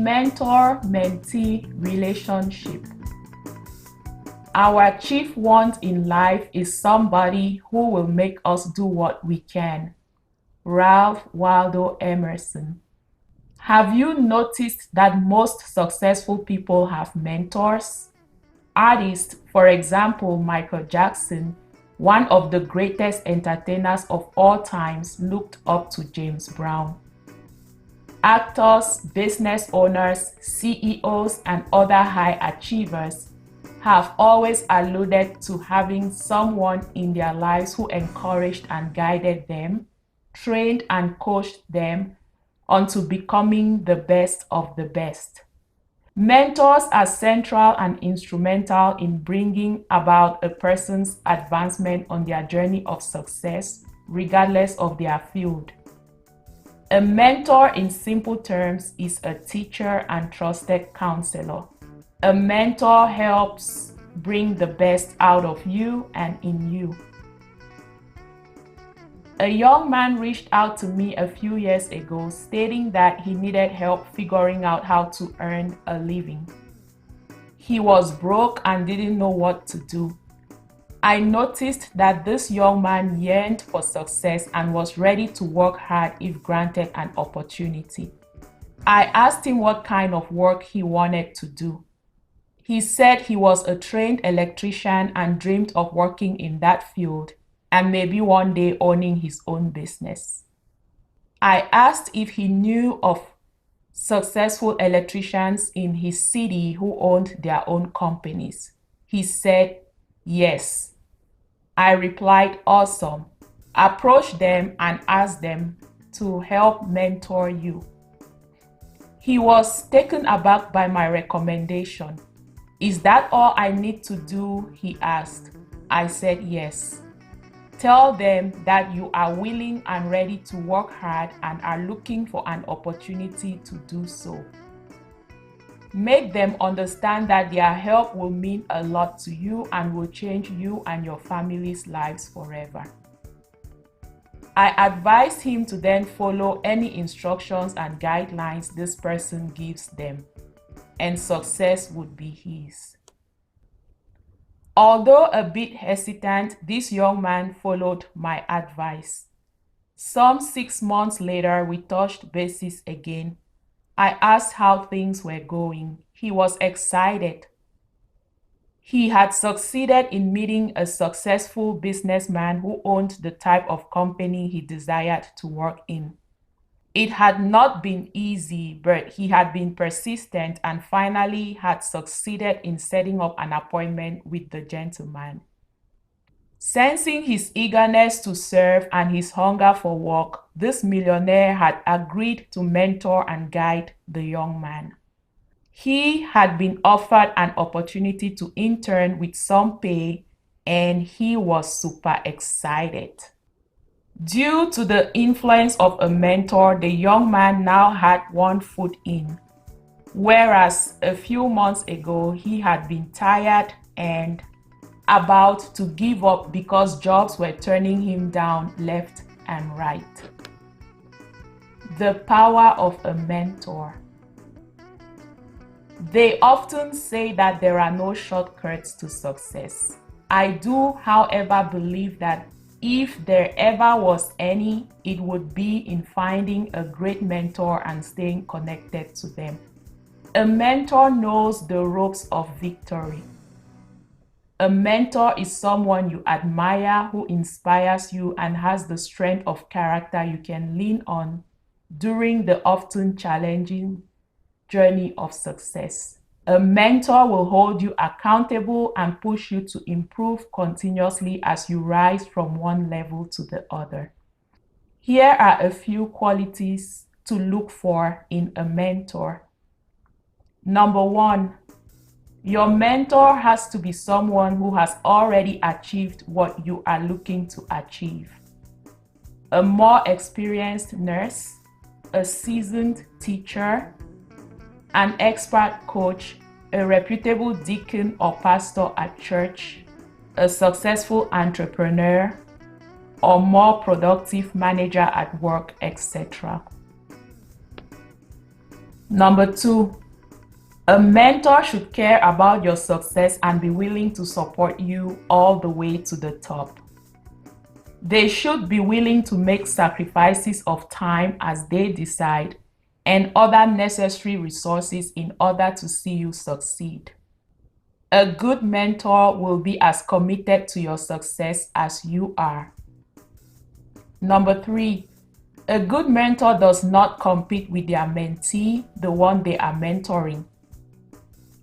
mentor-mentee relationship. Our chief want in life is somebody who will make us do what we can. Ralph Waldo Emerson. Have you noticed that most successful people have mentors? Artists, for example, Michael Jackson, one of the greatest entertainers of all times, looked up to James Brown. Actors, business owners, CEOs, and other high achievers have always alluded to having someone in their lives who encouraged and guided them, trained and coached them onto becoming the best of the best. Mentors are central and instrumental in bringing about a person's advancement on their journey of success, regardless of their field. A mentor, in simple terms, is a teacher and trusted counselor. A mentor helps bring the best out of you and in you. A young man reached out to me a few years ago stating that he needed help figuring out how to earn a living. He was broke and didn't know what to do. I noticed that this young man yearned for success and was ready to work hard if granted an opportunity. I asked him what kind of work he wanted to do. He said he was a trained electrician and dreamed of working in that field and maybe one day owning his own business. I asked if he knew of successful electricians in his city who owned their own companies. He said, yes. I replied, awesome. Approach them and ask them to help mentor you. He was taken aback by my recommendation. Is that all I need to do? He asked. I said, yes. Tell them that you are willing and ready to work hard and are looking for an opportunity to do so. Make them understand that their help will mean a lot to you and will change you and your family's lives forever. I advised him to then follow any instructions and guidelines this person gives them, and success would be his. Although a bit hesitant, this young man followed my advice. Some 6 months later, we touched bases again. I asked how things were going. He was excited. He had succeeded in meeting a successful businessman who owned the type of company he desired to work in. It had not been easy, but he had been persistent and finally had succeeded in setting up an appointment with the gentleman. Sensing his eagerness to serve and his hunger for work, this millionaire had agreed to mentor and guide the young man. He had been offered an opportunity to intern with some pay, and he was super excited. Due to the influence of a mentor, the young man now had one foot in, whereas a few months ago he had been tired and about to give up because jobs were turning him down left and right. The power of a mentor. They often say that there are no shortcuts to success. I do, however, believe that if there ever was any, it would be in finding a great mentor and staying connected to them. A mentor knows the ropes of victory. A mentor is someone you admire, who inspires you and has the strength of character you can lean on during the often challenging journey of success. A mentor will hold you accountable and push you to improve continuously as you rise from one level to the other. Here are a few qualities to look for in a mentor. Number 1, your mentor has to be someone who has already achieved what you are looking to achieve. A more experienced nurse, a seasoned teacher, an expert coach, a reputable deacon or pastor at church, a successful entrepreneur, or more productive manager at work, etc. Number 2, a mentor should care about your success and be willing to support you all the way to the top. They should be willing to make sacrifices of time as they decide and other necessary resources in order to see you succeed. A good mentor will be as committed to your success as you are. Number 3, a good mentor does not compete with their mentee, the one they are mentoring.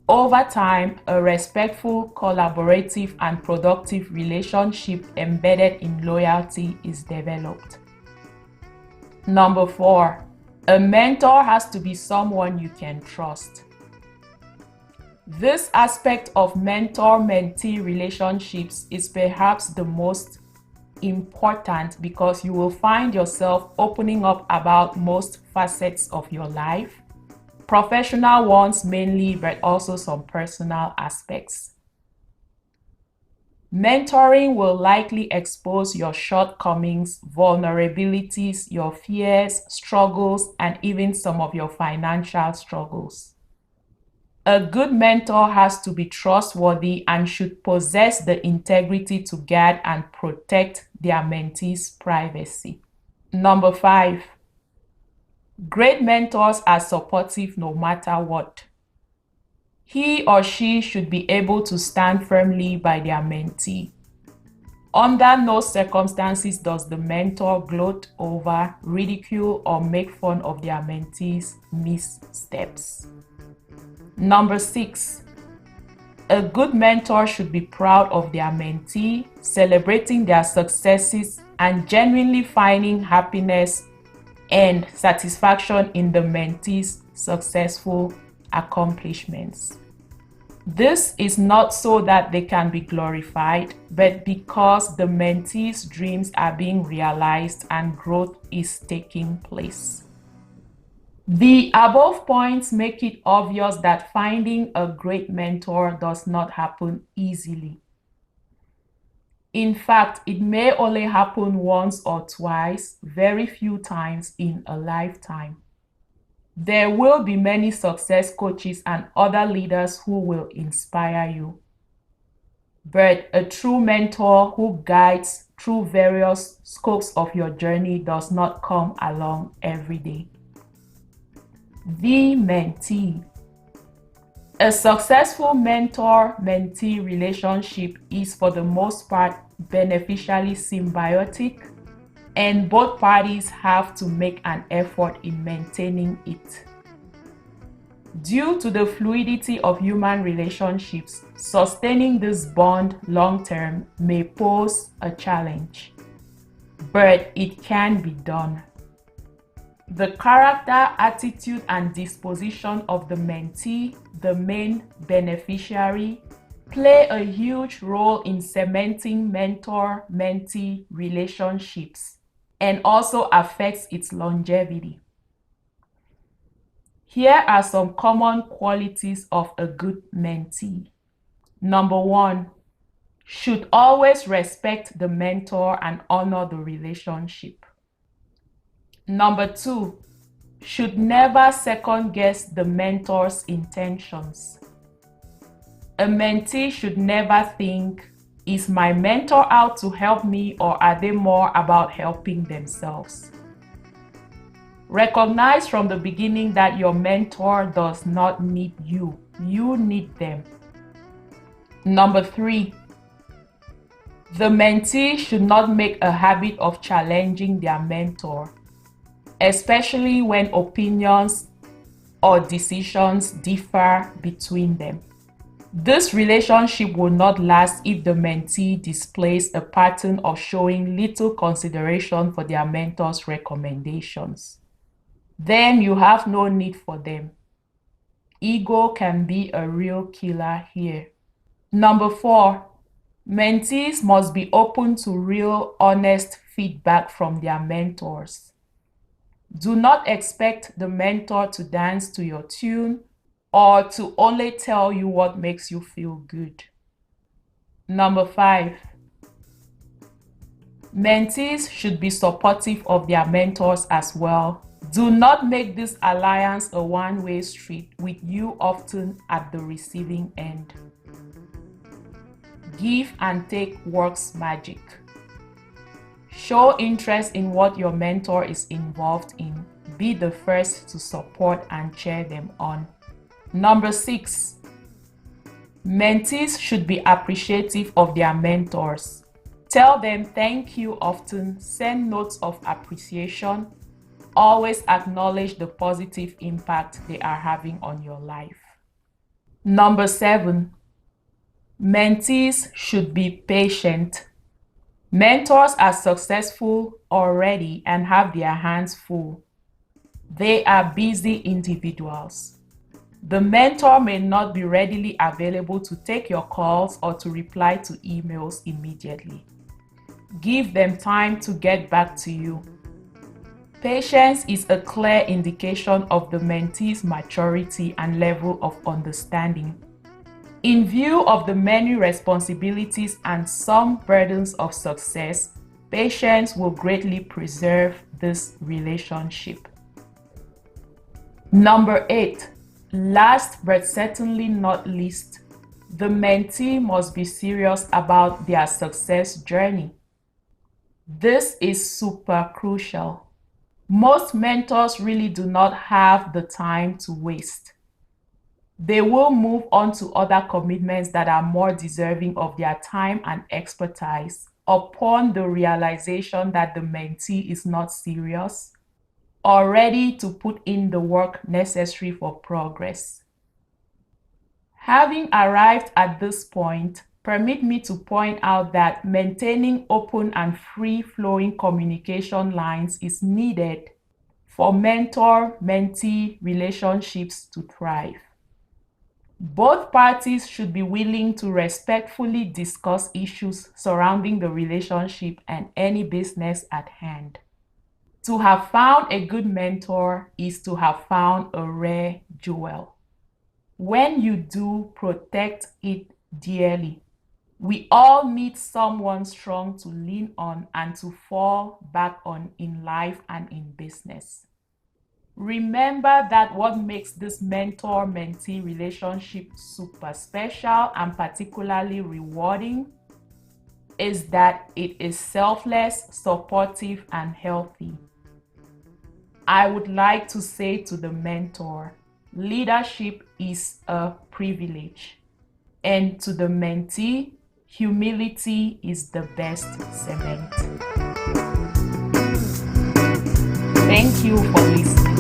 Over time, a respectful, collaborative, and productive relationship embedded in loyalty is developed. Number 4, a mentor has to be someone you can trust. This aspect of mentor-mentee relationships is perhaps the most important because you will find yourself opening up about most facets of your life, professional ones mainly, but also some personal aspects. Mentoring will likely expose your shortcomings, vulnerabilities, your fears, struggles, and even some of your financial struggles. A good mentor has to be trustworthy and should possess the integrity to guard and protect their mentee's privacy. Number 5, great mentors are supportive no matter what. He or she should be able to stand firmly by their mentee. Under no circumstances does the mentor gloat over, ridicule, or make fun of their mentee's missteps. Number 6, a good mentor should be proud of their mentee, celebrating their successes, and genuinely finding happiness and satisfaction in the mentee's successful accomplishments. This is not so that they can be glorified, but because the mentee's dreams are being realized and growth is taking place. The above points make it obvious that finding a great mentor does not happen easily. In fact, it may only happen once or twice, very few times in a lifetime. There will be many success coaches and other leaders who will inspire you. But a true mentor who guides through various scopes of your journey does not come along every day. The mentee. A successful mentor-mentee relationship is for the most part beneficially symbiotic, and both parties have to make an effort in maintaining it. Due to the fluidity of human relationships, sustaining this bond long-term may pose a challenge, but it can be done. The character, attitude, and disposition of the mentee, the main beneficiary, play a huge role in cementing mentor-mentee relationships and also affects its longevity. Here are some common qualities of a good mentee. Number 1, should always respect the mentor and honor the relationship. Number 2, should never second guess the mentor's intentions. A mentee should never think, is my mentor out to help me or are they more about helping themselves? Recognize from the beginning that your mentor does not need you. You need them. Number 3, the mentee should not make a habit of challenging their mentor, especially when opinions or decisions differ between them. This relationship will not last if the mentee displays a pattern of showing little consideration for their mentor's recommendations. Then you have no need for them. Ego can be a real killer here. Number 4, mentees must be open to real, honest feedback from their mentors. Do not expect the mentor to dance to your tune or to only tell you what makes you feel good. Number 5, mentees should be supportive of their mentors as well. Do not make this alliance a one-way street with you often at the receiving end. Give and take works magic. Show interest in what your mentor is involved in. Be the first to support and cheer them on. Number 6, mentees should be appreciative of their mentors. Tell them thank you often, send notes of appreciation, always acknowledge the positive impact they are having on your life. Number 7, mentees should be patient. Mentors are successful already and have their hands full. They are busy individuals. The mentor may not be readily available to take your calls or to reply to emails immediately. Give them time to get back to you. Patience is a clear indication of the mentee's maturity and level of understanding. In view of the many responsibilities and some burdens of success, patience will greatly preserve this relationship. Number 8, last but certainly not least, the mentee must be serious about their success journey. This is super crucial. Most mentors really do not have the time to waste. They will move on to other commitments that are more deserving of their time and expertise upon the realization that the mentee is not serious or ready to put in the work necessary for progress. Having arrived at this point, permit me to point out that maintaining open and free-flowing communication lines is needed for mentor-mentee relationships to thrive. Both parties should be willing to respectfully discuss issues surrounding the relationship and any business at hand. To have found a good mentor is to have found a rare jewel. When you do, protect it dearly. We all need someone strong to lean on and to fall back on in life and in business. Remember that what makes this mentor-mentee relationship super special and particularly rewarding is that it is selfless, supportive, and healthy. I would like to say to the mentor, leadership is a privilege, and to the mentee, humility is the best cement. Thank you for listening.